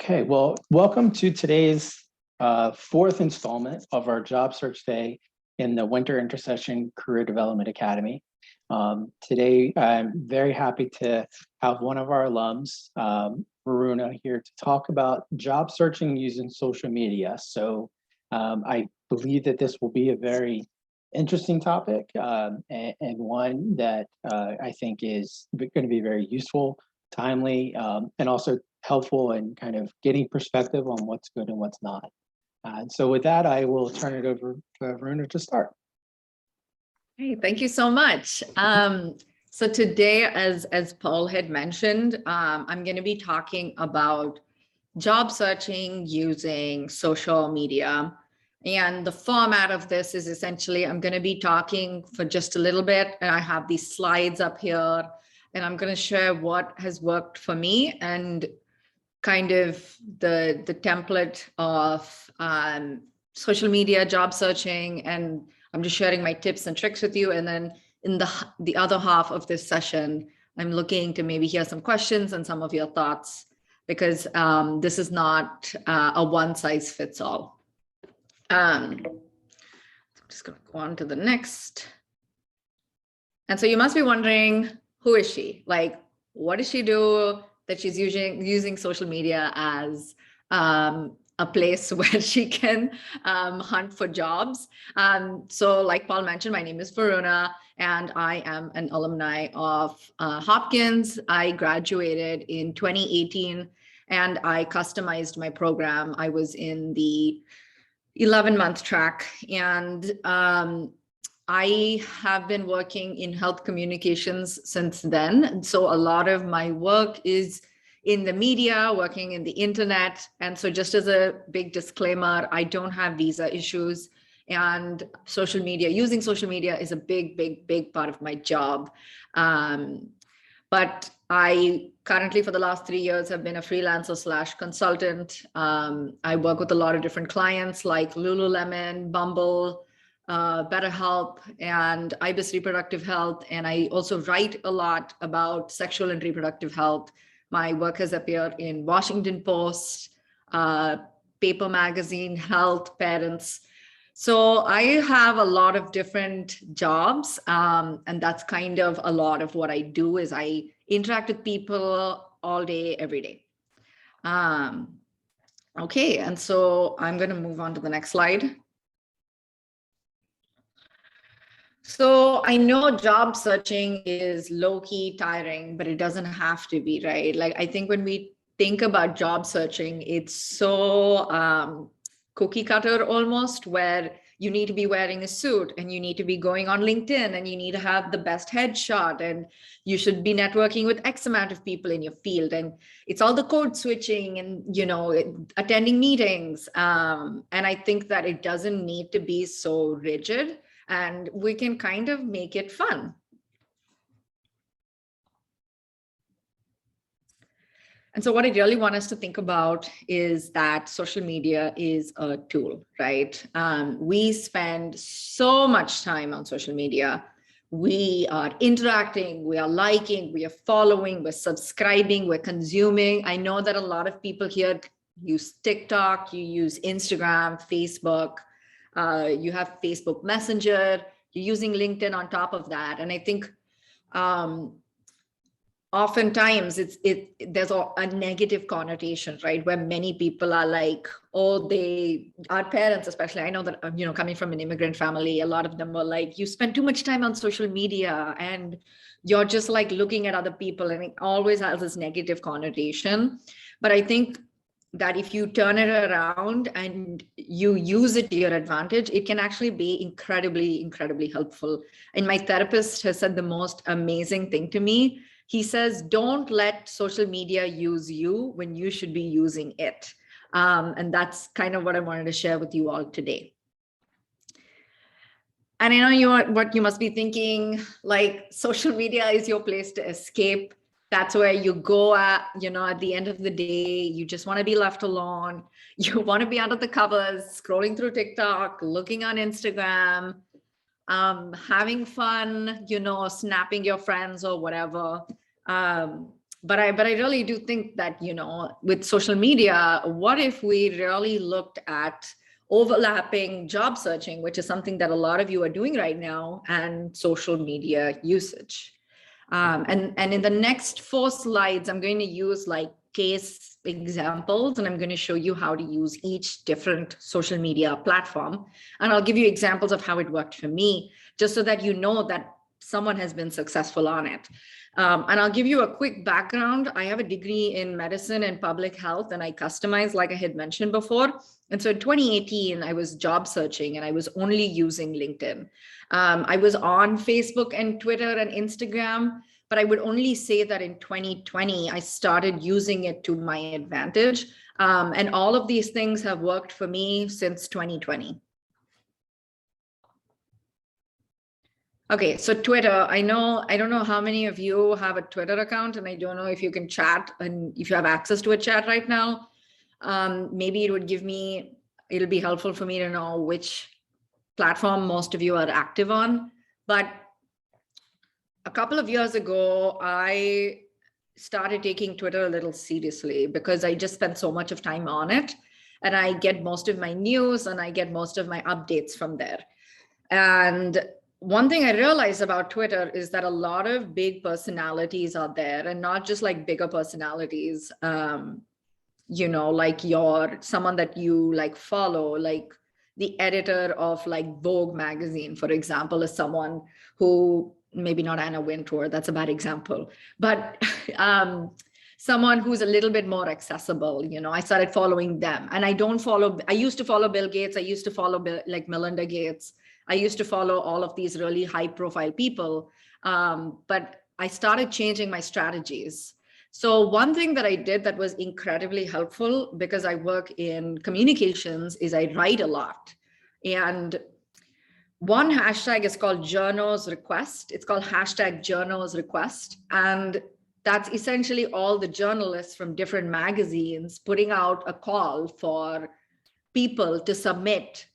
Okay, well, welcome to today's fourth installment of our job search day in the Winter Intercession Career Development Academy. Today, I'm very happy to have one of our alums, Varuna, here to talk about job searching using social media. So I believe that this will be a very interesting topic and one that I think is going to be very useful, timely, and also helpful in kind of getting perspective on what's good and what's not. And so with that, I will turn it over to Varuna to start. Hey, thank you so much. So today, as Paul had mentioned, I'm going to be talking about job searching using social media. And the format of this is essentially, I'm going to be talking for just a little bit, and I have these slides up here, and I'm going to share what has worked for me and kind of the template of social media job searching, and I'm just sharing my tips and tricks with you. And then in the other half of this session, I'm looking to maybe hear some questions and some of your thoughts, because this is not a one size fits all. I'm just going to go on to the next. And so you must be wondering, who is she? Like, what does she do that she's using social media as a place where she can hunt for jobs? So like Paul mentioned, my name is Varuna, and I am an alumni of Hopkins. I graduated in 2018, and I customized my program. I was in the 11-month track, and I have been working in health communications since then. And so a lot of my work is in the media, working in the internet. And so just as a big disclaimer, I don't have visa issues, and using social media is a big part of my job. But I currently, for the last 3 years, have been a freelancer / consultant. I work with a lot of different clients like Lululemon, Bumble, BetterHelp, and IBIS Reproductive Health. And I also write a lot about sexual and reproductive health. My work has appeared in Washington Post, Paper Magazine, Health, Parents. So I have a lot of different jobs, and that's kind of a lot of what I do. Is I interact with people all day, every day. Okay, and so I'm going to move on to the next slide. So I know job searching is low-key tiring, but it doesn't have to be, right? Like, I think when we think about job searching, it's so cookie cutter almost, where you need to be wearing a suit, and you need to be going on LinkedIn, and you need to have the best headshot, and you should be networking with X amount of people in your field. And it's all the code switching and, attending meetings. And I think that it doesn't need to be so rigid, and we can kind of make it fun. And so what I really want us to think about is that social media is a tool, right? We spend so much time on social media. We are interacting, we are liking, we are following, we're subscribing, we're consuming. I know that a lot of people here use TikTok, you use Instagram, Facebook, you have Facebook Messenger, you're using LinkedIn on top of that. And I think oftentimes there's a negative connotation, right? Where many people are like, oh, our parents, especially, I know that, coming from an immigrant family, a lot of them were like, you spend too much time on social media and you're just like looking at other people, and it always has this negative connotation. But I think that if you turn it around and you use it to your advantage, it can actually be incredibly helpful. And my therapist has said the most amazing thing to me. He says, don't let social media use you when you should be using it. And that's kind of what I wanted to share with you all today. And I know what you must be thinking, like, social media is your place to escape. That's where you go at the end of the day, you just want to be left alone. You want to be under the covers, scrolling through TikTok, looking on Instagram, having fun, snapping your friends or whatever. but I really do think that, with social media, what if we really looked at overlapping job searching, which is something that a lot of you are doing right now, and social media usage. And in the next 4 slides, I'm going to use like case examples, and I'm going to show you how to use each different social media platform. And I'll give you examples of how it worked for me, just so that you know that someone has been successful on it. And I'll give you a quick background. I have a degree in medicine and public health, and I customize, like I had mentioned before. And so in 2018, I was job searching and I was only using LinkedIn. I was on Facebook and Twitter and Instagram, but I would only say that in 2020, I started using it to my advantage. And all of these things have worked for me since 2020. Okay, so Twitter, I don't know how many of you have a Twitter account, and I don't know if you can chat and if you have access to a chat right now. Maybe it'll be helpful for me to know which platform most of you are active on. But a couple of years ago, I started taking Twitter a little seriously because I just spent so much of time on it, and I get most of my news and I get most of my updates from there. And one thing I realized about Twitter is that a lot of big personalities are there, and not just like bigger personalities, like someone that you like follow, like the editor of like Vogue magazine, for example, is someone who, maybe not Anna Wintour, that's a bad example, but someone who's a little bit more accessible. I started following them, and I used to follow Bill Gates. I used to follow like Melinda Gates. I used to follow all of these really high profile people, but I started changing my strategies. So one thing that I did that was incredibly helpful, because I work in communications, is I write a lot. And one hashtag is called Journos Request. It's called hashtag Journos Request. And that's essentially all the journalists from different magazines putting out a call for people to submit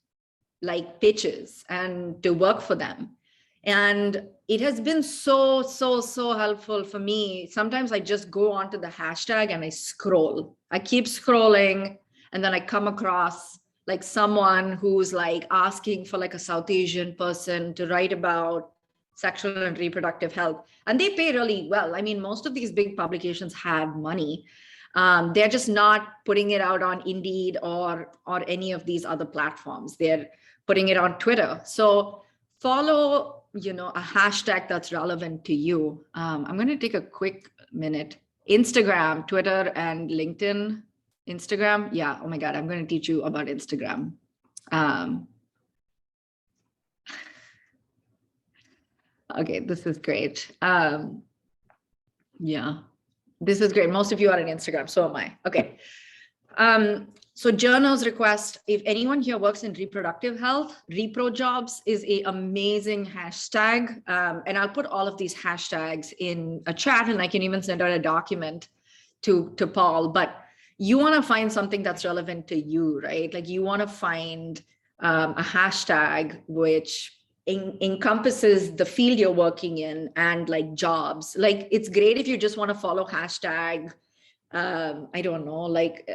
like pitches and to work for them. And it has been so helpful for me. Sometimes I just go onto the hashtag and I scroll. I keep scrolling, and then I come across like someone who's like asking for like a South Asian person to write about sexual and reproductive health. And they pay really well. I mean, most of these big publications have money. They're just not putting it out on Indeed or any of these other platforms. They're putting it on Twitter. So follow, a hashtag that's relevant to you. I'm going to take a quick minute. Instagram, Twitter, and LinkedIn. Instagram. Yeah. Oh my God. I'm going to teach you about Instagram. Okay. This is great. Yeah. This is great. Most of you are on Instagram. So am I. Okay. So Journos Request, if anyone here works in reproductive health, repro jobs is an amazing hashtag. And I'll put all of these hashtags in a chat, and I can even send out a document to Paul. But you want to find something that's relevant to you, right? Like you want to find a hashtag which encompasses the field you're working in and like jobs. Like it's great if you just want to follow hashtag, I don't know, like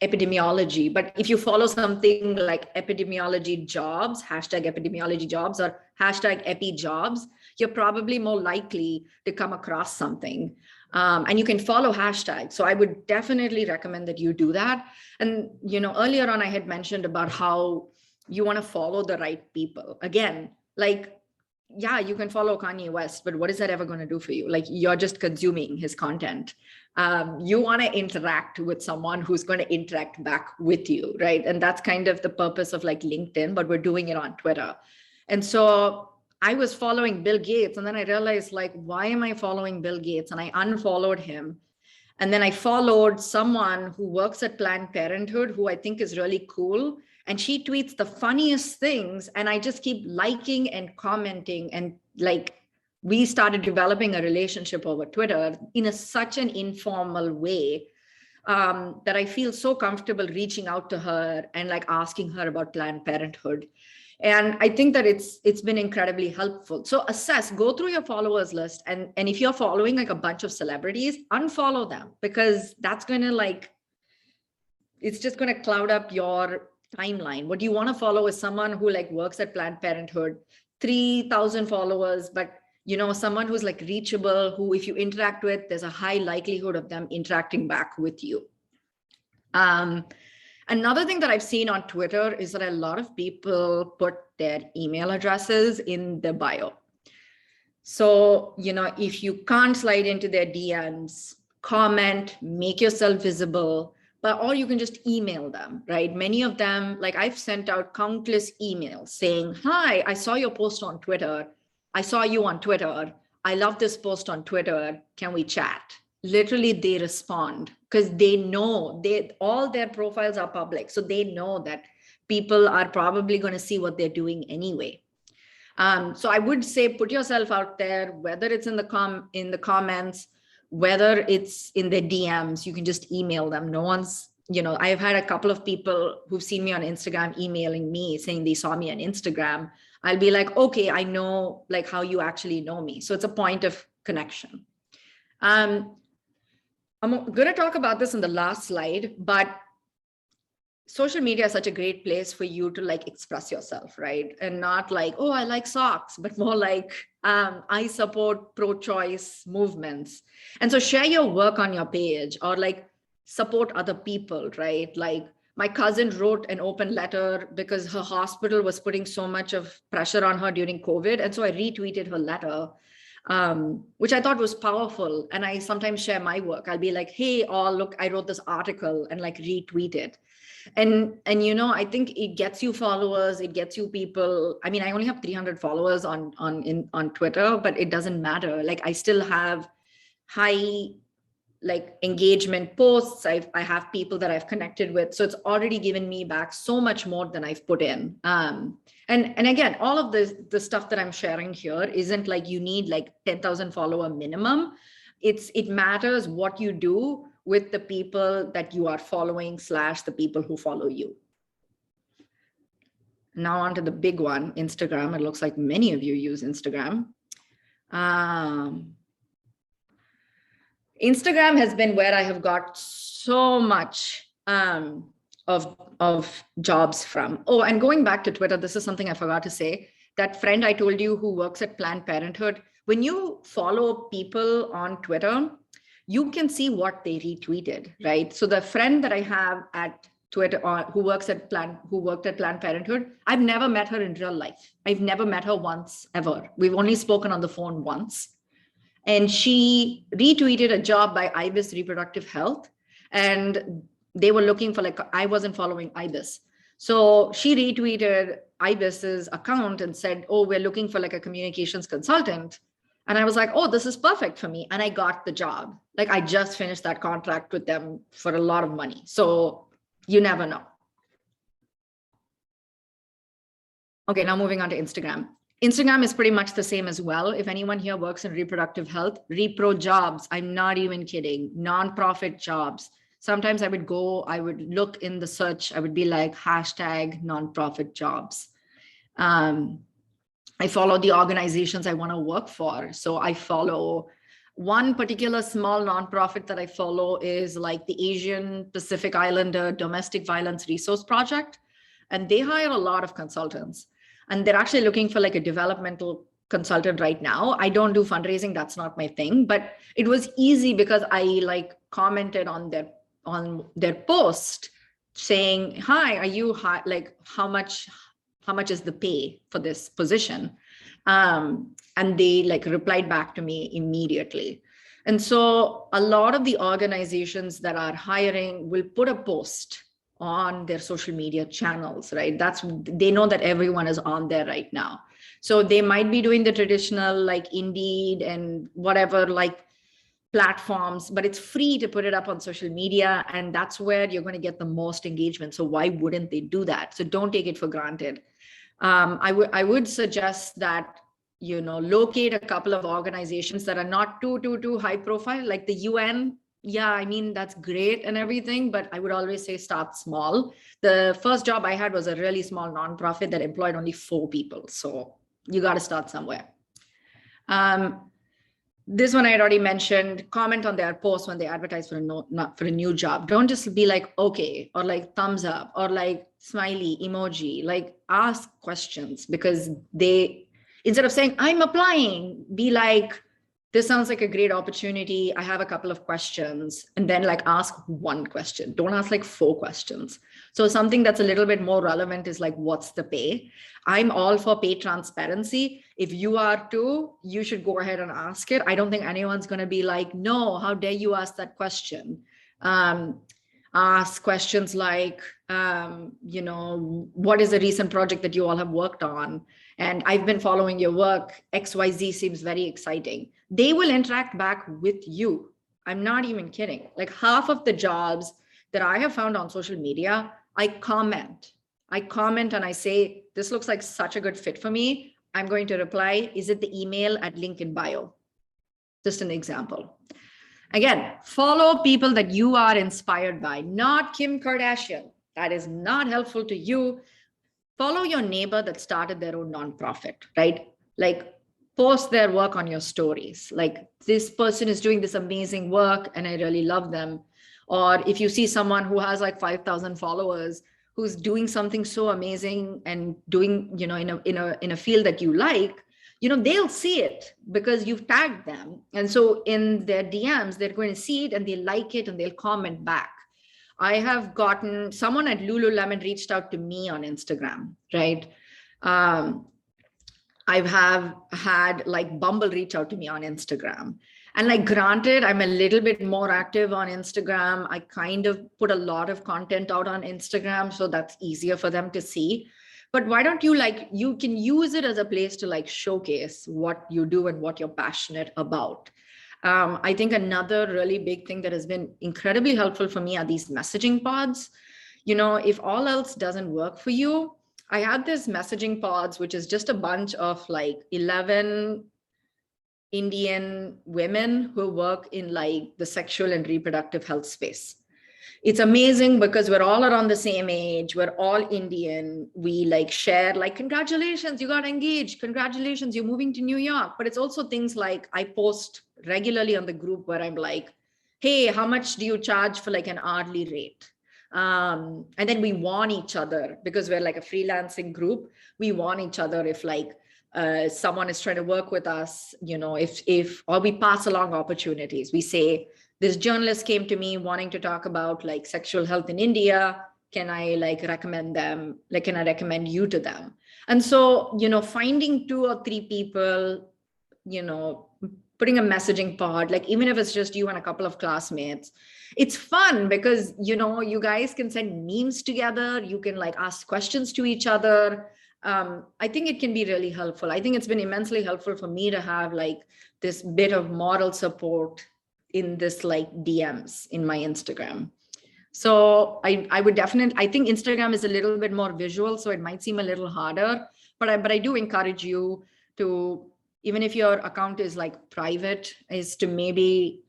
epidemiology, but if you follow something like epidemiology jobs, hashtag epidemiology jobs or hashtag epi jobs, you're probably more likely to come across something. And you can follow hashtags. So I would definitely recommend that you do that. And, earlier on, I had mentioned about how you want to follow the right people. Again, like, yeah, you can follow Kanye West, but what is that ever going to do for you? Like, you're just consuming his content. You want to interact with someone who's going to interact back with you, right? And that's kind of the purpose of like LinkedIn, but we're doing it on Twitter. And so I was following Bill Gates, and then I realized, like, why am I following Bill Gates? And I unfollowed him. And then I followed someone who works at Planned Parenthood, who I think is really cool. And she tweets the funniest things. And I just keep liking and commenting. And like, we started developing a relationship over Twitter in such an informal way that I feel so comfortable reaching out to her and like asking her about Planned Parenthood. And I think that it's been incredibly helpful. So assess, go through your followers list, and if you're following like a bunch of celebrities, unfollow them, because that's going to it's just going to cloud up your timeline. What you want to follow is someone who like works at Planned Parenthood, 3,000 followers, but someone who's like reachable, who if you interact with, there's a high likelihood of them interacting back with you. Another thing that I've seen on Twitter is that a lot of people put their email addresses in their bio. So, if you can't slide into their DMs, comment, make yourself visible, or you can just email them, right? Many of them, like I've sent out countless emails saying, hi, I saw your post on Twitter. I saw you on Twitter. I love this post on Twitter. Can we chat? Literally, they respond because they know all their profiles are public. So they know that people are probably going to see what they're doing anyway. So I would say put yourself out there, whether it's in the comments, whether it's in their DMs, you can just email them. No one's, I've had a couple of people who've seen me on Instagram emailing me saying they saw me on Instagram. I'll be like, okay, I know like how you actually know me. So it's a point of connection. I'm going to talk about this in the last slide, but social media is such a great place for you to like express yourself, right? And not like, oh, I like socks, but more like, I support pro-choice movements. And so share your work on your page, or like support other people, right? Like my cousin wrote an open letter because her hospital was putting so much of pressure on her during COVID. And so I retweeted her letter, which I thought was powerful. And I sometimes share my work. I'll be like, hey, look, I wrote this article, and like retweet it. And I think it gets you followers, it gets you people. I mean, I only have 300 followers on Twitter, but it doesn't matter. Like I still have high like engagement posts. I have people that I've connected with. So it's already given me back so much more than I've put in. And again, all of the stuff that I'm sharing here isn't like you need like 10,000 follower minimum. It matters what you do with the people that you are following / the people who follow you. Now on to the big one, Instagram. It looks like many of you use Instagram. Instagram has been where I have got so much of jobs from. Oh, and going back to Twitter, this is something I forgot to say. That friend I told you who works at Planned Parenthood, when you follow people on Twitter, you can see what they retweeted, right? So the friend that I have at Twitter who worked at Planned Parenthood, I've never met her in real life. I've never met her once ever. We've only spoken on the phone once. And she retweeted a job by IBIS Reproductive Health. And they were looking for like, I wasn't following IBIS. So she retweeted IBIS's account and said, oh, we're looking for like a communications consultant. And I was like, oh, this is perfect for me. And I got the job. Like I just finished that contract with them for a lot of money. So you never know. Okay, now moving on to Instagram. Instagram is pretty much the same as well. If anyone here works in reproductive health, repro jobs, I'm not even kidding, nonprofit jobs. Sometimes I would look in the search, I would be like hashtag nonprofit jobs. I follow the organizations I want to work for. So I follow one particular small nonprofit that I follow is like the Asian Pacific Islander Domestic Violence Resource Project. And they hire a lot of consultants. And they're actually looking for like a developmental consultant right now. I don't do fundraising. That's not my thing. But it was easy because I like commented on their post saying, hi, are you like how much is the pay for this position? And they like replied back to me immediately. And so a lot of the organizations that are hiring will put a post on their social media channels, right? They know that everyone is on there right now. So they might be doing the traditional like Indeed and whatever like platforms, but it's free to put it up on social media. And that's where you're going to get the most engagement. So why wouldn't they do that? So don't take it for granted. I would suggest that, locate a couple of organizations that are not too high profile, like the UN yeah, I mean, that's great and everything, but I would always say start small. The first job I had was a really small nonprofit that employed only 4 people. So you got to start somewhere. This one I had already mentioned, comment on their post when they advertise for not for a new job. Don't just be like, okay, or like thumbs up, or like smiley emoji, like ask questions, because instead of saying, I'm applying, be like, this sounds like a great opportunity. I have a couple of questions, and then like ask one question. Don't ask like 4 questions. So something that's a little bit more relevant is like, what's the pay? I'm all for pay transparency. If you are too, you should go ahead and ask it. I don't think anyone's going to be like, no, how dare you ask that question? Ask questions like, what is a recent project that you all have worked on? And I've been following your work. XYZ seems very exciting. They will interact back with you. I'm not even kidding. Like half of the jobs that I have found on social media, I comment and I say, this looks like such a good fit for me. I'm going to reply, is it the email at link in bio? Just an example. Again, follow people that you are inspired by, not Kim Kardashian. That is not helpful to you. Follow your neighbor that started their own nonprofit, right? Like post their work on your stories. Like this person is doing this amazing work and I really love them. Or if you see someone who has like 5,000 followers, who's doing something so amazing and doing, in a field that you like, they'll see it because you've tagged them. And so in their DMs, they're going to see it and they like it and they'll comment back. I have gotten someone at Lululemon reached out to me on Instagram, right? I've had like Bumble reach out to me on Instagram. And like, granted, I'm a little bit more active on Instagram. I kind of put a lot of content out on Instagram, so that's easier for them to see. But why don't you can use it as a place to like showcase what you do and what you're passionate about. I think another really big thing that has been incredibly helpful for me are these messaging pods. If all else doesn't work for you, I had this messaging pods, which is just a bunch of like 11 Indian women who work in like the sexual and reproductive health space. It's amazing because we're all around the same age. We're all Indian. We like share like, congratulations, you got engaged. Congratulations, you're moving to New York. But it's also things like I post regularly on the group where I'm like, hey, how much do you charge for like an hourly rate? And then we warn each other because we're like a freelancing group. We warn each other if like someone is trying to work with us, or we pass along opportunities. We say, this journalist came to me wanting to talk about like sexual health in India. Can I like recommend them? Like, can I recommend you to them? And so, finding 2 or 3 people, putting a messaging pod, like even if it's just you and a couple of classmates, it's fun because, you guys can send memes together. You can like ask questions to each other. I think it can be really helpful. I think it's been immensely helpful for me to have like this bit of moral support in this like DMs in my Instagram. So I would definitely, I think Instagram is a little bit more visual, so it might seem a little harder, but I do encourage you to, even if your account is like private, is to maybe,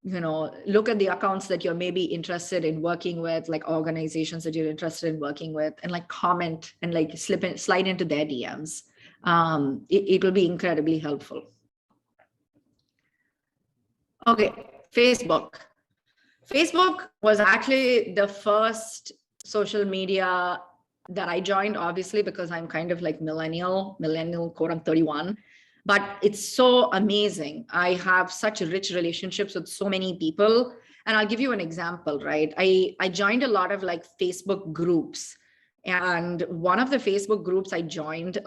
look at the accounts that you're maybe interested in working with, like organizations that you're interested in working with, and like comment and like slide into their DMs. It will be incredibly helpful. Okay, Facebook. Facebook was actually the first social media that I joined, obviously, because I'm kind of like millennial quote, I'm 31, but it's so amazing. I have such rich relationships with so many people. And I'll give you an example, right? I joined a lot of like Facebook groups. And one of the Facebook groups I joined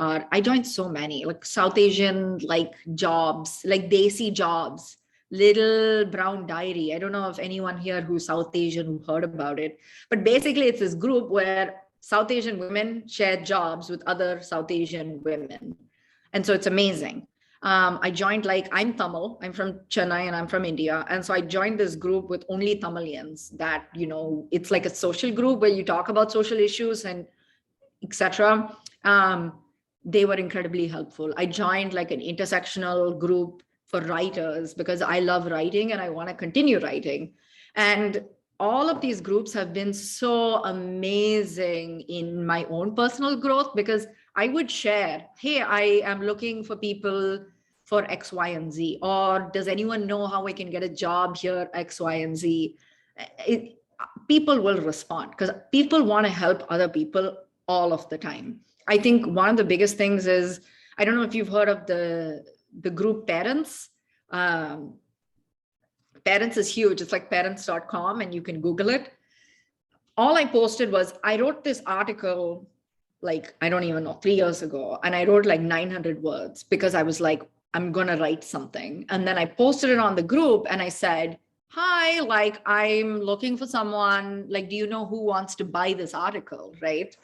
so many, like South Asian, like jobs, like Desi jobs, Little Brown Diary. I don't know if anyone here who's South Asian who heard about it, but basically it's this group where South Asian women share jobs with other South Asian women. And so it's amazing. I joined, like, I'm Tamil, I'm from Chennai and I'm from India. And so I joined this group with only Tamilians that, it's like a social group where you talk about social issues and etc. They were incredibly helpful. I joined like an intersectional group for writers because I love writing and I want to continue writing. And all of these groups have been so amazing in my own personal growth because I would share, hey, I am looking for people for X, Y, and Z, or does anyone know how I can get a job here, X, Y, and Z? People will respond because people want to help other people all of the time. I think one of the biggest things is, I don't know if you've heard of the group Parents. Parents is huge. It's like parents.com and you can Google it. All I posted was, I wrote this article, like, I don't even know, 3 years ago. And I wrote like 900 words because I was like, I'm going to write something. And then I posted it on the group and I said, hi, like, I'm looking for someone, like, do you know who wants to buy this article, right?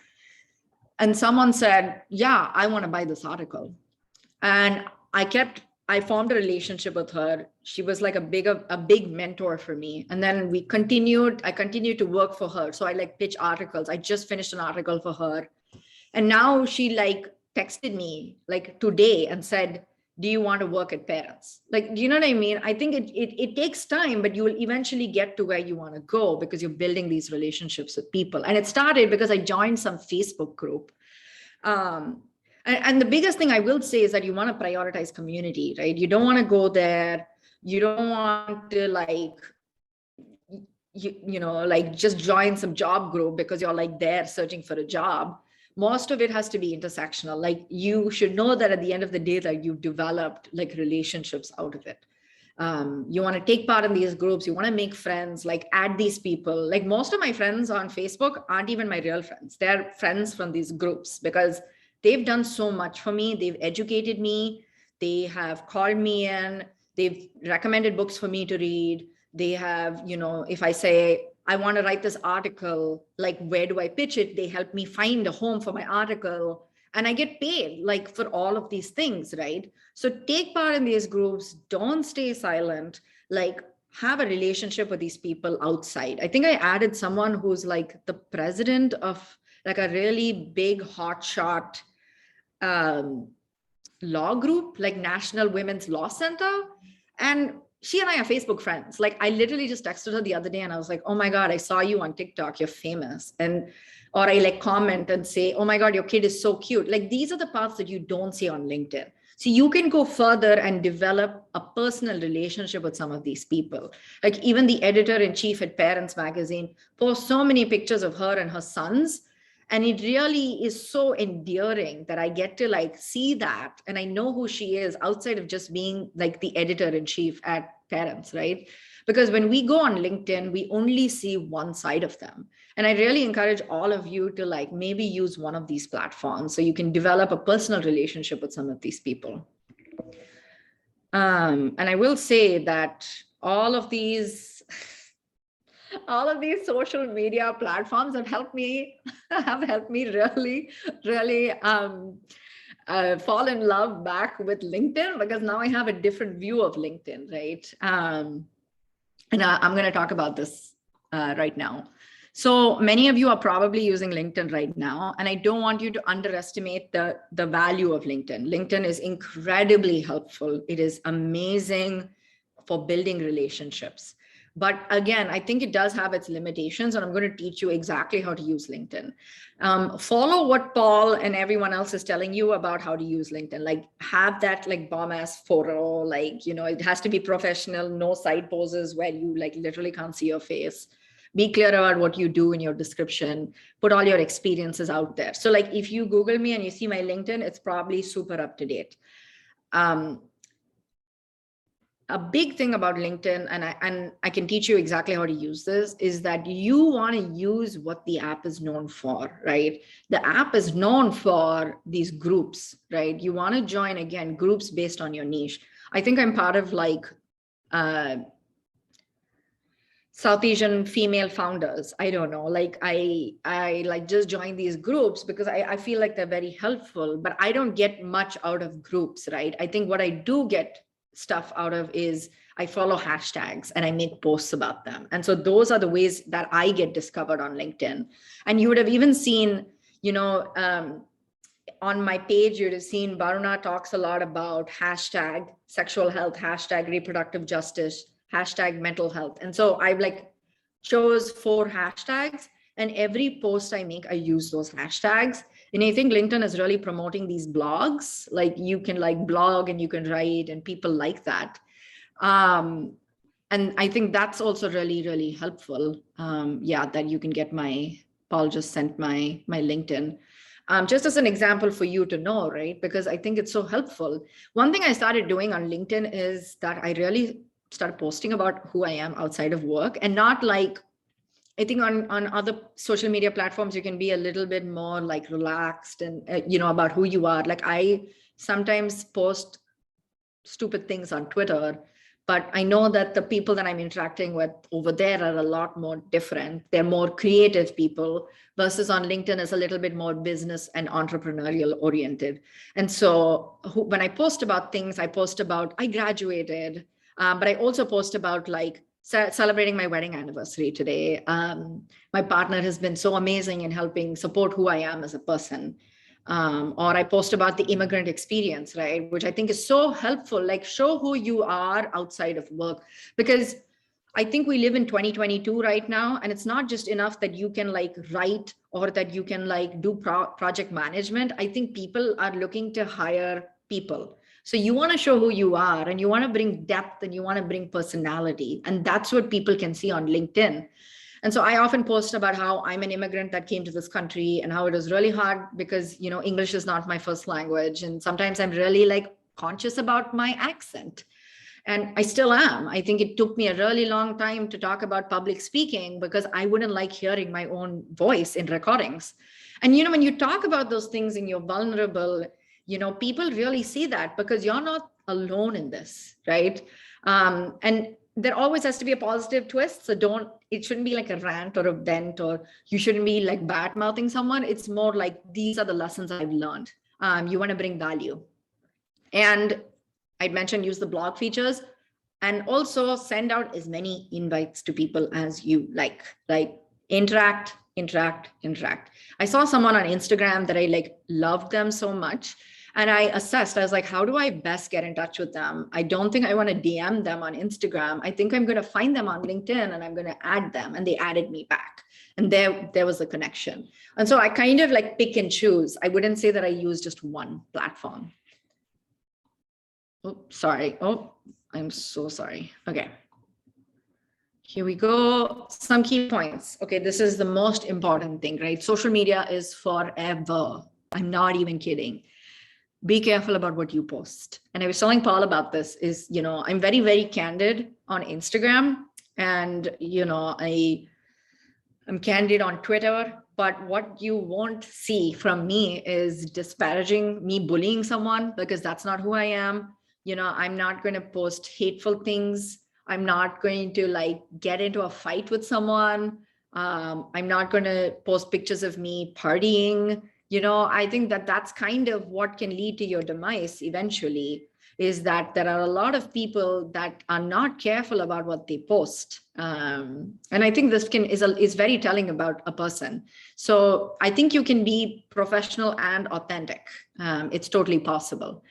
And someone said, yeah, I want to buy this article. And I formed a relationship with her. She was like a big mentor for me. And then I continued to work for her. So I like pitch articles. I just finished an article for her. And now she like texted me like today and said, do you want to work at Parents? Like, do you know what I mean? I think it takes time, but you will eventually get to where you want to go because you're building these relationships with people. And it started because I joined some Facebook group. And the biggest thing I will say is that you want to prioritize community, right? You don't want to go there. You don't want to like, like just join some job group because you're like there searching for a job. Most of it has to be intersectional. Like you should know that at the end of the day that you've developed like relationships out of it. You want to take part in these groups. You want to make friends, like add these people. Like most of my friends on Facebook aren't even my real friends. They're friends from these groups because they've done so much for me. They've educated me. They have called me in. They've recommended books for me to read. They have, if I say, I want to write this article, like, where do I pitch it? They help me find a home for my article. And I get paid like for all of these things, right? So take part in these groups. Don't stay silent. Like have a relationship with these people outside. I think I added someone who's like the president of like a really big hotshot law group, like National Women's Law Center. And she and I are Facebook friends. Like I literally just texted her the other day and I was like, oh my God, I saw you on TikTok, you're famous. Or I like comment and say, oh my God, your kid is so cute. Like these are the parts that you don't see on LinkedIn. So you can go further and develop a personal relationship with some of these people. Like even the editor-in-chief at Parents Magazine posts so many pictures of her and her sons. And it really is so endearing that I get to like see that. And I know who she is outside of just being like the editor-in-chief at Parents, right? Because when we go on LinkedIn, we only see one side of them. And I really encourage all of you to like maybe use one of these platforms so you can develop a personal relationship with some of these people. And I will say that all of these social media platforms have helped me really fall in love back with LinkedIn because now I have a different view of LinkedIn, right? And I'm going to talk about this right now. So many of you are probably using LinkedIn right now, and I don't want you to underestimate the value of LinkedIn. LinkedIn is incredibly helpful. It is amazing for building relationships. But again, I think it does have its limitations, and I'm going to teach you exactly how to use LinkedIn. Follow what Paul and everyone else is telling you about how to use LinkedIn. Like have that like bomb ass photo, like, it has to be professional, no side poses where you like literally can't see your face. Be clear about what you do in your description, put all your experiences out there. So like if you Google me and you see my LinkedIn, it's probably super up to date. A big thing about LinkedIn, and I can teach you exactly how to use this, is that you want to use what the app is known for, right? The app is known for these groups, right? You want to join, again, groups based on your niche. I think I'm part of like South Asian female founders. I don't know, like I like just join these groups because I feel like they're very helpful, but I don't get much out of groups, right? I think what I do get stuff out of is I follow hashtags and I make posts about them. And so those are the ways that I get discovered on LinkedIn. And you would have even seen, on my page, you'd have seen Varuna talks a lot about hashtag sexual health, hashtag reproductive justice, hashtag mental health. And so I've like chose 4 hashtags, and every post I make, I use those hashtags. And I think LinkedIn is really promoting these blogs. Like you can like blog and you can write, and people like that. And I think that's also really, really helpful. Yeah, that you can get Paul just sent my LinkedIn. Just as an example for you to know, right? Because I think it's so helpful. One thing I started doing on LinkedIn is that I really started posting about who I am outside of work, and not like, I think on other social media platforms, you can be a little bit more like relaxed and, about who you are. Like I sometimes post stupid things on Twitter, but I know that the people that I'm interacting with over there are a lot more different. They're more creative people, versus on LinkedIn is a little bit more business and entrepreneurial oriented. And so when I post about things, I post about, I graduated, but I also post about like celebrating my wedding anniversary today. My partner has been so amazing in helping support who I am as a person. Or I post about the immigrant experience, right? Which I think is so helpful, like show who you are outside of work. Because I think we live in 2022 right now, and it's not just enough that you can like write or that you can like do project management. I think people are looking to hire people. So you want to show who you are, and you want to bring depth, and you want to bring personality. And that's what people can see on LinkedIn. And so I often post about how I'm an immigrant that came to this country, and how it was really hard because, English is not my first language. And sometimes I'm really like conscious about my accent. And I still am. I think it took me a really long time to talk about public speaking, because I wouldn't like hearing my own voice in recordings. And, when you talk about those things and you're vulnerable, people really see that, because you're not alone in this, right? And there always has to be a positive twist. So it shouldn't be like a rant or a vent, or you shouldn't be like bad mouthing someone. It's more like, these are the lessons I've learned. You want to bring value. And I'd mentioned use the blog features, and also send out as many invites to people as you like interact. I saw someone on Instagram that I like loved them so much. And I assessed, I was like, how do I best get in touch with them? I don't think I want to DM them on Instagram. I think I'm going to find them on LinkedIn, and I'm going to add them. And they added me back. And there was a connection. And so I kind of like pick and choose. I wouldn't say that I use just one platform. Oh, sorry. Oh, I'm so sorry. Okay. Here we go. Some key points. Okay, this is the most important thing, right? Social media is forever. I'm not even kidding. Be careful about what you post. And I was telling Paul about this is, I'm very, very candid on Instagram, and, I'm candid on Twitter, but what you won't see from me is disparaging, me bullying someone, because that's not who I am. I'm not going to post hateful things. I'm not going to like get into a fight with someone. I'm not going to post pictures of me partying. I think that that's kind of what can lead to your demise eventually, is that there are a lot of people that are not careful about what they post. And I think this is very telling about a person. So I think you can be professional and authentic. It's totally possible.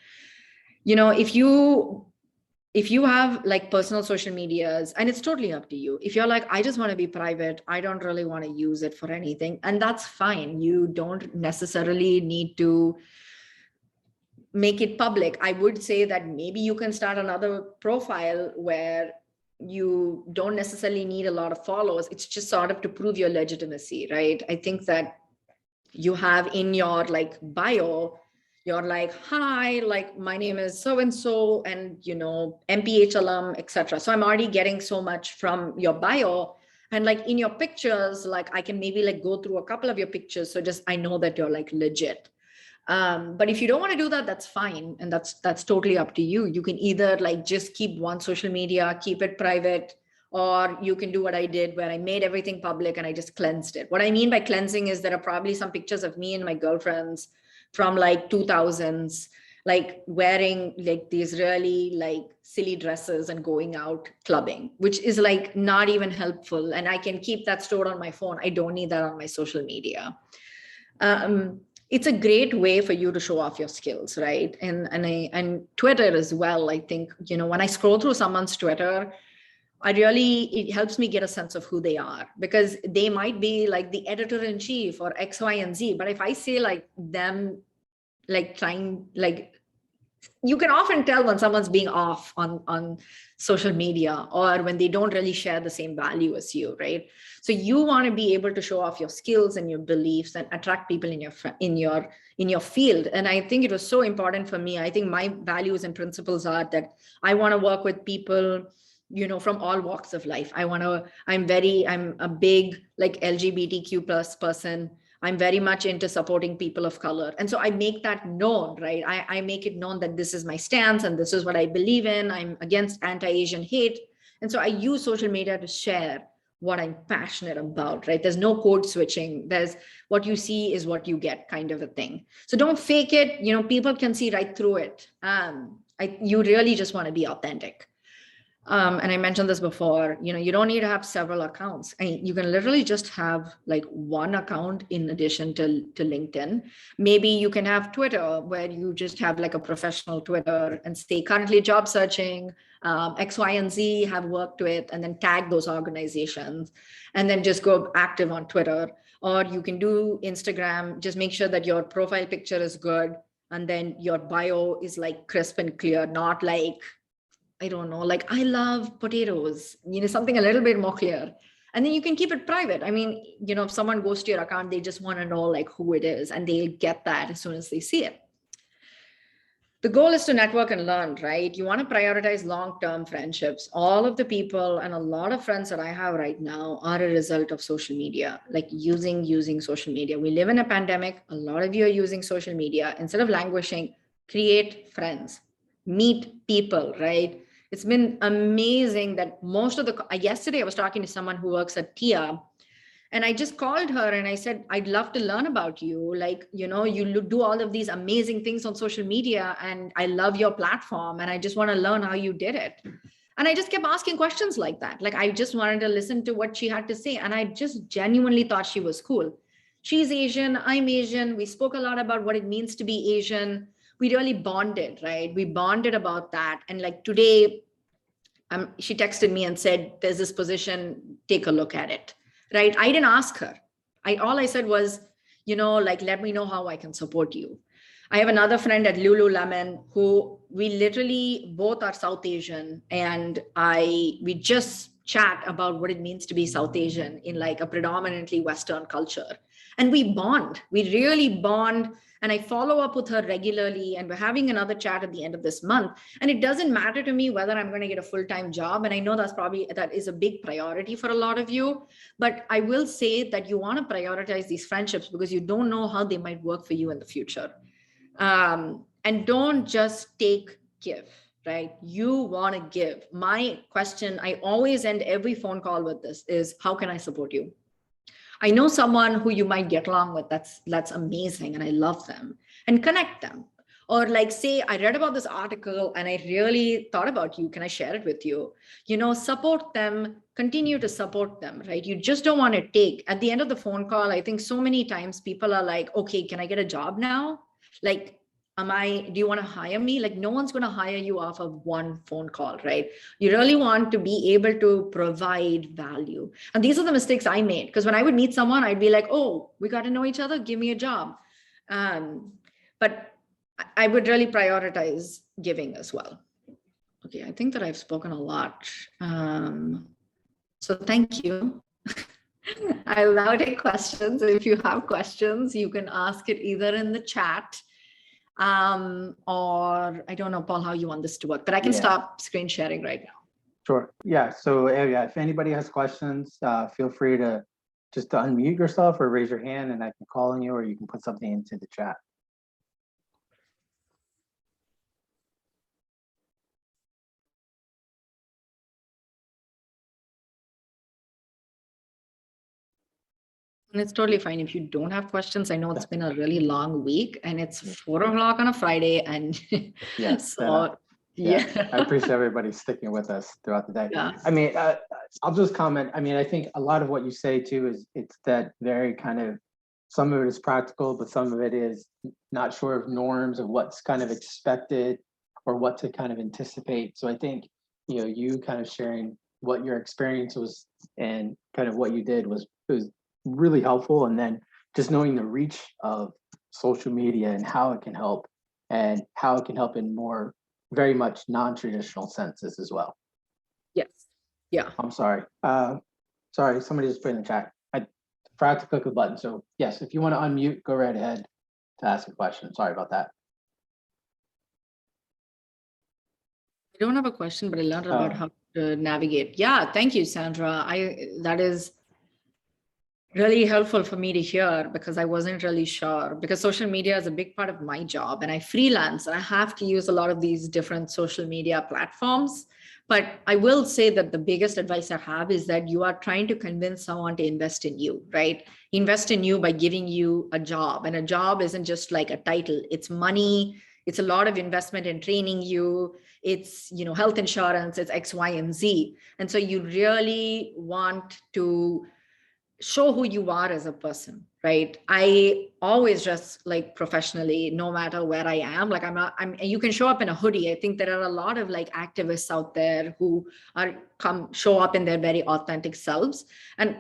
If you have like personal social medias, and it's totally up to you. If you're like, I just want to be private, I don't really want to use it for anything, and that's fine. You don't necessarily need to make it public. I would say that maybe you can start another profile where you don't necessarily need a lot of followers. It's just sort of to prove your legitimacy, right? I think that you have in your like bio, you're like, hi, like my name is so-and-so, and MPH alum, etc. So I'm already getting so much from your bio. And like in your pictures, like I can maybe like go through a couple of your pictures. So just, I know that you're like legit. But if you don't want to do that, that's fine. And that's totally up to you. You can either like just keep one social media, keep it private, or you can do what I did, where I made everything public and I just cleansed it. What I mean by cleansing is there are probably some pictures of me and my girlfriends from like 2000s, like wearing like these really like silly dresses and going out clubbing, which is like not even helpful. And I can keep that stored on my phone. I don't need that on my social media. it's a great way for you to show off your skills, right? And Twitter as well. I think, when I scroll through someone's Twitter, it helps me get a sense of who they are, because they might be like the editor-in-chief or X, Y, and Z. But if I say like them, like trying, like, you can often tell when someone's being off on social media, or when they don't really share the same value as you, right? So you want to be able to show off your skills and your beliefs and attract people in your field. And I think it was so important for me. I think my values and principles are that I want to work with people, from all walks of life. I'm a big like LGBTQ plus person. I'm very much into supporting people of color. And so I make that known, right? I make it known that this is my stance and this is what I believe in. I'm against anti-Asian hate. And so I use social media to share what I'm passionate about, right? There's no code switching. There's what you see is what you get kind of a thing. So don't fake it. People can see right through it. You really just want to be authentic. And I mentioned this before, you don't need to have several accounts. You can literally just have like one account in addition to LinkedIn. Maybe you can have Twitter, where you just have like a professional Twitter and say currently job searching, X, Y, and Z have worked with, and then tag those organizations, and then just go active on Twitter. Or you can do Instagram, just make sure that your profile picture is good. And then your bio is like crisp and clear, not like, I don't know, like I love potatoes, something a little bit more clear. And then you can keep it private. I mean, if someone goes to your account, they just want to know like who it is, and they'll get that as soon as they see it. The goal is to network and learn, right? You want to prioritize long-term friendships. All of the people and a lot of friends that I have right now are a result of social media, like using social media. We live in a pandemic. A lot of you are using social media. Instead of languishing, create friends, meet people, right? It's been amazing that yesterday I was talking to someone who works at TIA, and I just called her and I said, I'd love to learn about you. Like, you do all of these amazing things on social media, and I love your platform, and I just want to learn how you did it. And I just kept asking questions like that. Like, I just wanted to listen to what she had to say. And I just genuinely thought she was cool. She's Asian, I'm Asian. We spoke a lot about what it means to be Asian. We really bonded, right? We bonded about that. And like today, she texted me and said, there's this position, take a look at it, right? I didn't ask her. All I said was, like, let me know how I can support you. I have another friend at Lululemon who we literally both are South Asian, and we just chat about what it means to be South Asian in like a predominantly Western culture. And we bond, we really bond. And I follow up with her regularly, and we're having another chat at the end of this month. And it doesn't matter to me whether I'm going to get a full-time job. And I know that is a big priority for a lot of you, but I will say that you want to prioritize these friendships because you don't know how they might work for you in the future. And don't just give, right? You want to give. My question, I always end every phone call with this, is how can I support you? I know someone who you might get along with. That's amazing. And I love them, and connect them. Or like, say, I read about this article and I really thought about you. Can I share it with you? Support them, continue to support them, right? You just don't want to take at the end of the phone call. I think so many times people are like, okay, can I get a job now? Like, do you want to hire me? Like, no one's going to hire you off of one phone call, right? You really want to be able to provide value. And these are the mistakes I made, because when I would meet someone, I'd be like, oh, we got to know each other. Give me a job. But I would really prioritize giving as well. Okay, I think that I've spoken a lot. So thank you. I'll now take questions. If you have questions, you can ask it either in the chat, or I don't know, Paul, how you want this to work, but I can stop screen sharing right now. Sure. Yeah. So if anybody has questions, feel free to just unmute yourself or raise your hand and I can call on you, or you can put something into the chat. And it's totally fine if you don't have questions. I know it's been a really long week and it's 4 o'clock on a Friday, and yes, so I appreciate everybody sticking with us throughout the day. Yeah. I mean, I'll just comment. I mean, I think a lot of what you say too is it's that very kind of some of it is practical, but some of it is not sure of norms of what's kind of expected or what to kind of anticipate. So I think, you kind of sharing what your experience was and kind of what you did was really helpful. And then just knowing the reach of social media and how it can help in more very much non-traditional senses as well. Yes. Yeah. I'm sorry. Sorry, somebody just put in the chat. I forgot to click the button. So yes, if you want to unmute, go right ahead to ask a question. Sorry about that. I don't have a question, but I learned about how to navigate. Yeah, thank you, Sandra. That is really helpful for me to hear because I wasn't really sure, because social media is a big part of my job and I freelance and I have to use a lot of these different social media platforms. But I will say that the biggest advice I have is that you are trying to convince someone to invest in you, right? Invest in you by giving you a job, and a job isn't just like a title, it's money. It's a lot of investment in training you. It's, health insurance, it's X, Y, and Z. And so you really want to show who you are as a person, right? I always dress like professionally, no matter where I am. Like you can show up in a hoodie. I think there are a lot of like activists out there who show up in their very authentic selves. And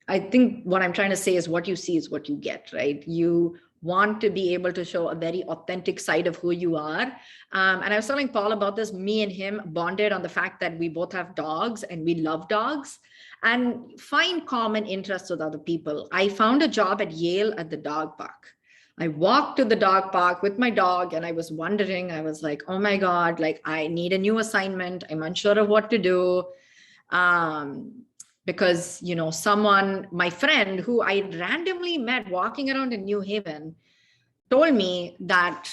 I think what I'm trying to say is what you see is what you get, right? You want to be able to show a very authentic side of who you are. And I was telling Paul about this. Me and him bonded on the fact that we both have dogs and we love dogs and find common interests with other people. I found a job at Yale at the dog park. I walked to the dog park with my dog and I was wondering, I was like, oh my God, like I need a new assignment. I'm unsure of what to do. Because, my friend who I randomly met walking around in New Haven told me that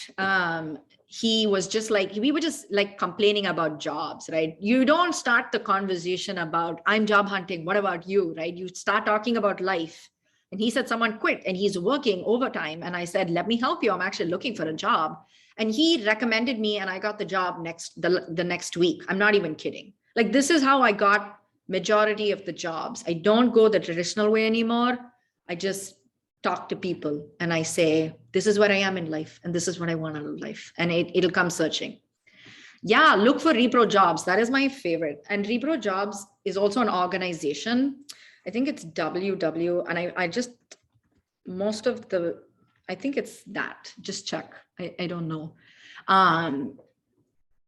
we were just like complaining about jobs, right? You don't start the conversation about I'm job hunting, what about you, right? You start talking about life. And he said someone quit and he's working overtime. And I said, let me help you. I'm actually looking for a job. And he recommended me and I got the job the next week. I'm not even kidding. Like, this is how I got majority of the jobs. I don't go the traditional way anymore. I just talk to people and I say, this is where I am in life and this is what I want out of life. And it'll come searching. Yeah, look for Repro Jobs. That is my favorite. And Repro Jobs is also an organization. I think it's WW. And I think it's that. Just check. I don't know.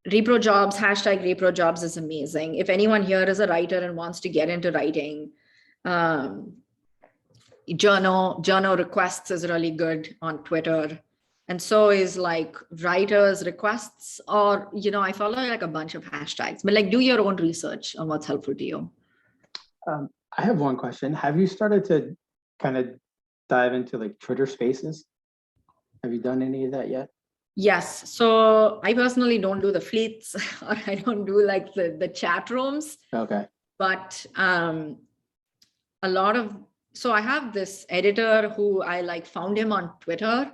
Repro Jobs, hashtag Repro Jobs is amazing. If anyone here is a writer and wants to get into writing, journal requests is really good on Twitter. And so is like writers requests, or, I follow like a bunch of hashtags, but like do your own research on what's helpful to you. I have one question. Have you started to kind of dive into like Twitter Spaces? Have you done any of that yet? Yes. So I personally don't do the fleets or I don't do like the chat rooms. Okay. But so I have this editor who I found him on Twitter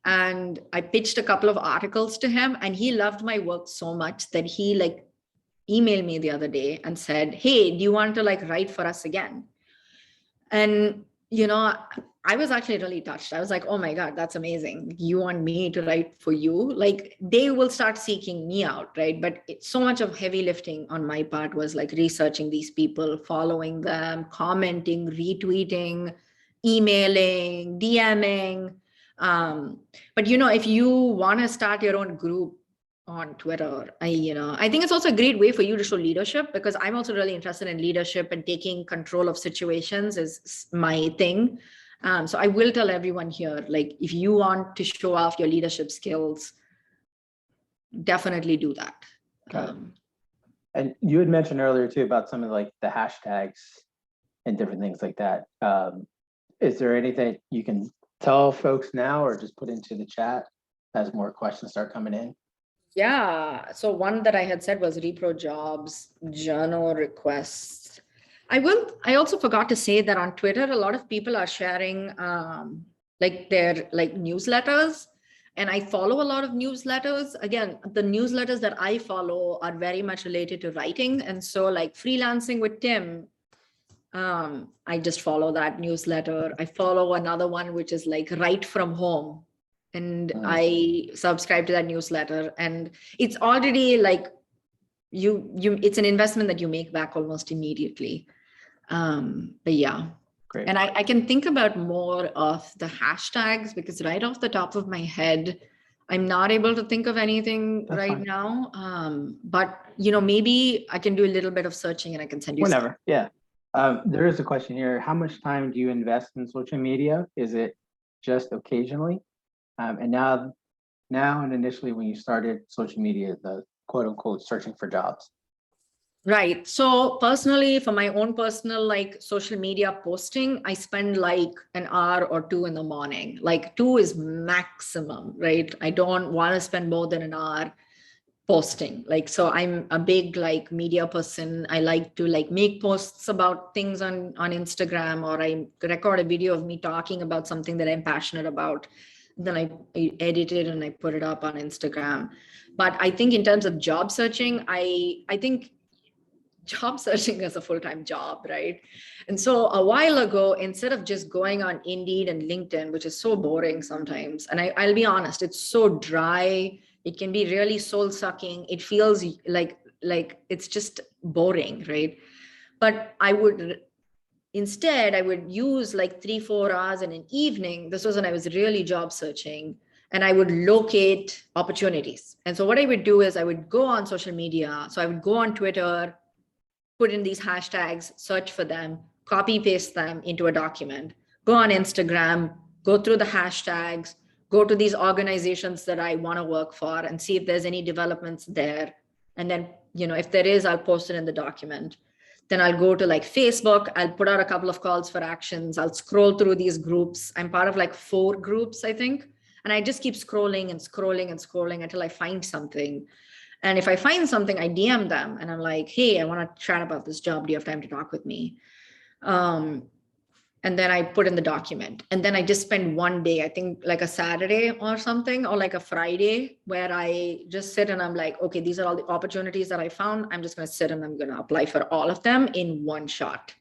and I pitched a couple of articles to him and he loved my work so much that he emailed me the other day and said, hey, do you want to write for us again? And, I was actually really touched. I was like, oh my God, that's amazing. You want me to write for you? They will start seeking me out, right? But so much of heavy lifting on my part was researching these people, following them, commenting, retweeting, emailing, DMing. But, if you want to start your own group on Twitter, I think it's also a great way for you to show leadership, because I'm also really interested in leadership and taking control of situations is my thing. So I will tell everyone here, if you want to show off your leadership skills, definitely do that. And you had mentioned earlier too about some of the hashtags and different things like that. Is there anything you can tell folks now or just put into the chat as more questions start coming in? Yeah. So one that I had said was Repro Jobs, journal requests. I also forgot to say that on Twitter, a lot of people are sharing their newsletters, and I follow a lot of newsletters. Again, the newsletters that I follow are very much related to writing. And so freelancing with Tim, I just follow that newsletter. I follow another one, which is like Write from Home. And I subscribe to that newsletter. And it's already like it's an investment that you make back almost immediately. But yeah. Great. And I can think about more of the hashtags because right off the top of my head, I'm not able to think of anything That's right fine. now. But maybe I can do a little bit of searching and I can send you Whenever, yeah. There is a question here. How much time do you invest in social media? Is it just occasionally? And now and initially when you started social media, the quote unquote searching for jobs? Right. So personally, for my own personal like social media posting, I spend like an hour or two in the morning. Like 2 is maximum, right? I don't want to spend more than an hour posting. Like, so I'm a big like media person. I like to like make posts about things on Instagram, or I record a video of me talking about something that I'm passionate about. Then I edit it and I put it up on Instagram. But I think in terms of job searching, I think job searching is a full-time job, right? And so a while ago, instead of just going on Indeed and LinkedIn, which is so boring sometimes, and I'll be honest, it's so dry. It can be really soul-sucking. It feels like it's just boring, right? But instead, I would use like 3-4 hours in an evening. This was when I was really job searching, and I would locate opportunities. And so what I would do is I would go on social media. So I would go on Twitter, put in these hashtags, search for them, copy paste them into a document, go on Instagram, go through the hashtags, go to these organizations that I want to work for and see if there's any developments there. And then, if there is, I'll post it in the document. Then I'll go to like Facebook, I'll put out a couple of calls for actions. I'll scroll through these groups. I'm part of like 4 groups, I think. And I just keep scrolling and scrolling and scrolling until I find something. And if I find something, I DM them and I'm like, hey, I want to chat about this job. Do you have time to talk with me? And then I put in the document. And then I just spend one day, I think like a Saturday or something, or like a Friday, where I just sit and I'm like, okay, these are all the opportunities that I found. I'm just going to sit and I'm going to apply for all of them in one shot.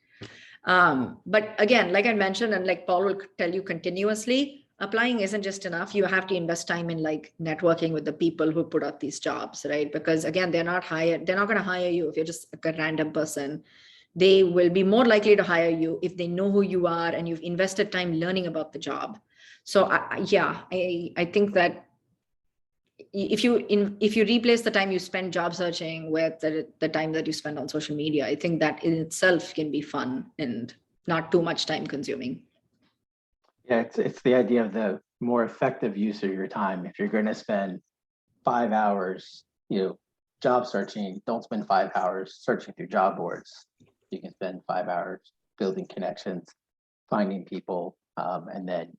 But again, like I mentioned, and like Paul will tell you continuously, applying isn't just enough. You have to invest time in like networking with the people who put out these jobs, right? Because again, they're not going to hire you if you're just a random person. They will be more likely to hire you if they know who you are and you've invested time learning about the job. So I think that if you replace the time you spend job searching with the time that you spend on social media, I think that in itself can be fun and not too much time consuming. Yeah, it's the idea of the more effective use of your time. If you're going to spend 5 hours, job searching, don't spend 5 hours searching through job boards. You can spend 5 hours building connections, finding people, and then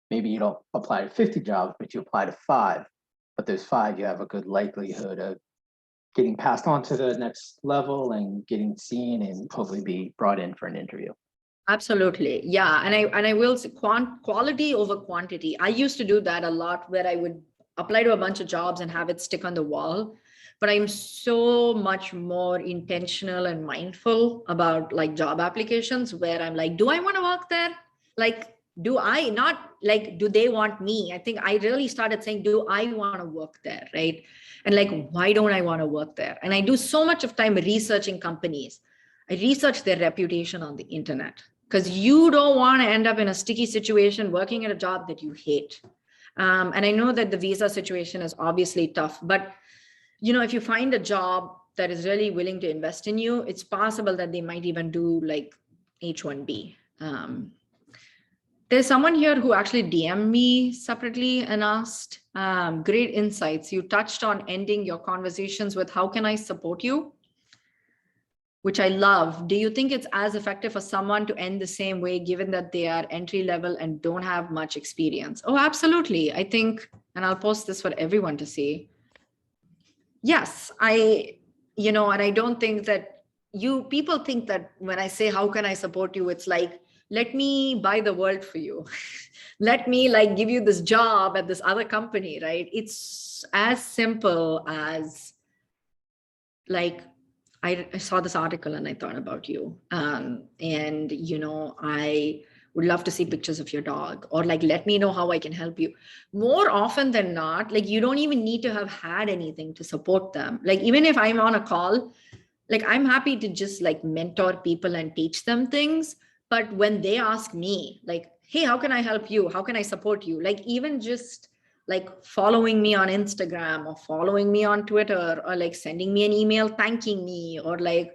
maybe you don't apply to 50 jobs, but you apply to 5. But those 5, you have a good likelihood of getting passed on to the next level and getting seen and hopefully be brought in for an interview. Absolutely. Yeah. And I will say quality over quantity. I used to do that a lot, where I would apply to a bunch of jobs and have it stick on the wall. But I'm so much more intentional and mindful about like job applications, where I'm like, do I want to work there? Like, do they want me? I think I really started saying, do I want to work there? Right. And like, why don't I want to work there? And I do so much of time researching companies. I research their reputation on the internet, because you don't want to end up in a sticky situation working at a job that you hate. And I know that the visa situation is obviously tough, but if you find a job that is really willing to invest in you, it's possible that they might even do like H-1B. There's someone here who actually DM'd me separately and asked, great insights. You touched on ending your conversations with, how can I support you? Which I love. Do you think it's as effective for someone to end the same way, given that they are entry level and don't have much experience? Oh, absolutely. I think, and I'll post this for everyone to see. Yes, and I don't think that people think that when I say, how can I support you? It's like, let me buy the world for you. Let me like give you this job at this other company, right? It's as simple as like, I saw this article and I thought about you. And, I would love to see pictures of your dog, or like, let me know how I can help you. More often than not, like, you don't even need to have had anything to support them. Like, even if I'm on a call, like, I'm happy to just like mentor people and teach them things. But when they ask me, like, hey, how can I help you? How can I support you? Like, even just like following me on Instagram or following me on Twitter, or like sending me an email thanking me, or like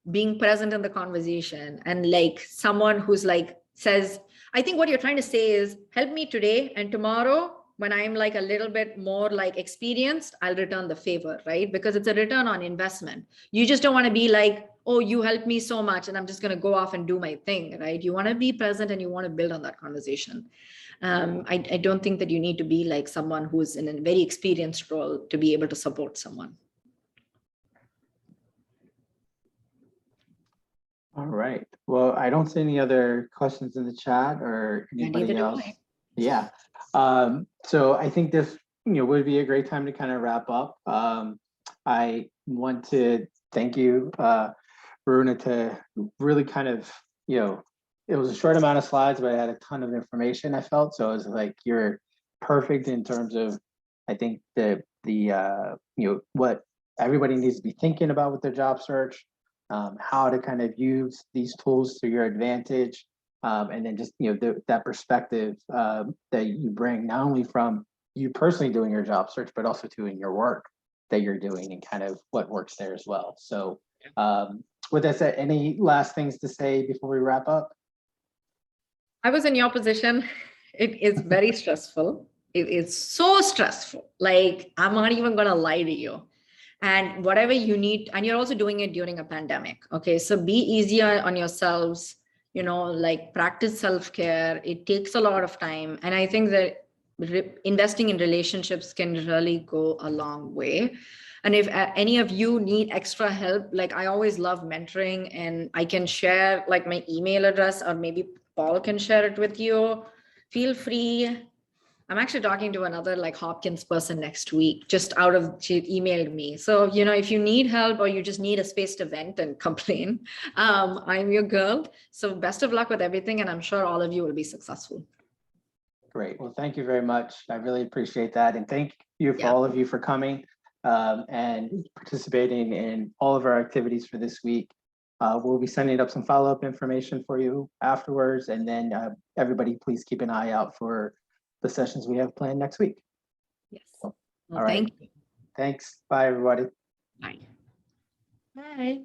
being present in the conversation, and like someone who's like says, I think what you're trying to say is, help me today, and tomorrow when I'm like a little bit more like experienced, I'll return the favor, right? Because it's a return on investment. You just don't want to be like, oh, you helped me so much and I'm just going to go off and do my thing, right? You want to be present and you want to build on that conversation. I don't think that you need to be like someone who's in a very experienced role to be able to support someone. All right. Well, I don't see any other questions in the chat or anybody neither do else. I. Yeah. So I think this, would be a great time to kind of wrap up. I want to thank you, Varuna, to really kind of, it was a short amount of slides, but I had a ton of information, I felt. So it was like, you're perfect in terms of, I think what everybody needs to be thinking about with their job search, how to kind of use these tools to your advantage, and then just that perspective that you bring, not only from you personally doing your job search, but also to in your work that you're doing and kind of what works there as well. So with that said, any last things to say before we wrap up? I was in your position. It is very stressful. It is so stressful. Like, I'm not even going to lie to you. And whatever you need, and you're also doing it during a pandemic. Okay. So be easier on yourselves, like practice self-care. It takes a lot of time. And I think that investing in relationships can really go a long way. And if any of you need extra help, like, I always love mentoring, and I can share like my email address, or maybe Paul can share it with you. Feel free. I'm actually talking to another like Hopkins person next week, she emailed me. So, if you need help or you just need a space to vent and complain, I'm your girl. So best of luck with everything. And I'm sure all of you will be successful. Great. Well, thank you very much. I really appreciate that. And thank you for all of you for coming and participating in all of our activities for this week. We'll be sending up some follow-up information for you afterwards. And then everybody, please keep an eye out for the sessions we have planned next week. Yes. All right. Thank you. Thanks. Bye, everybody. Bye. Bye.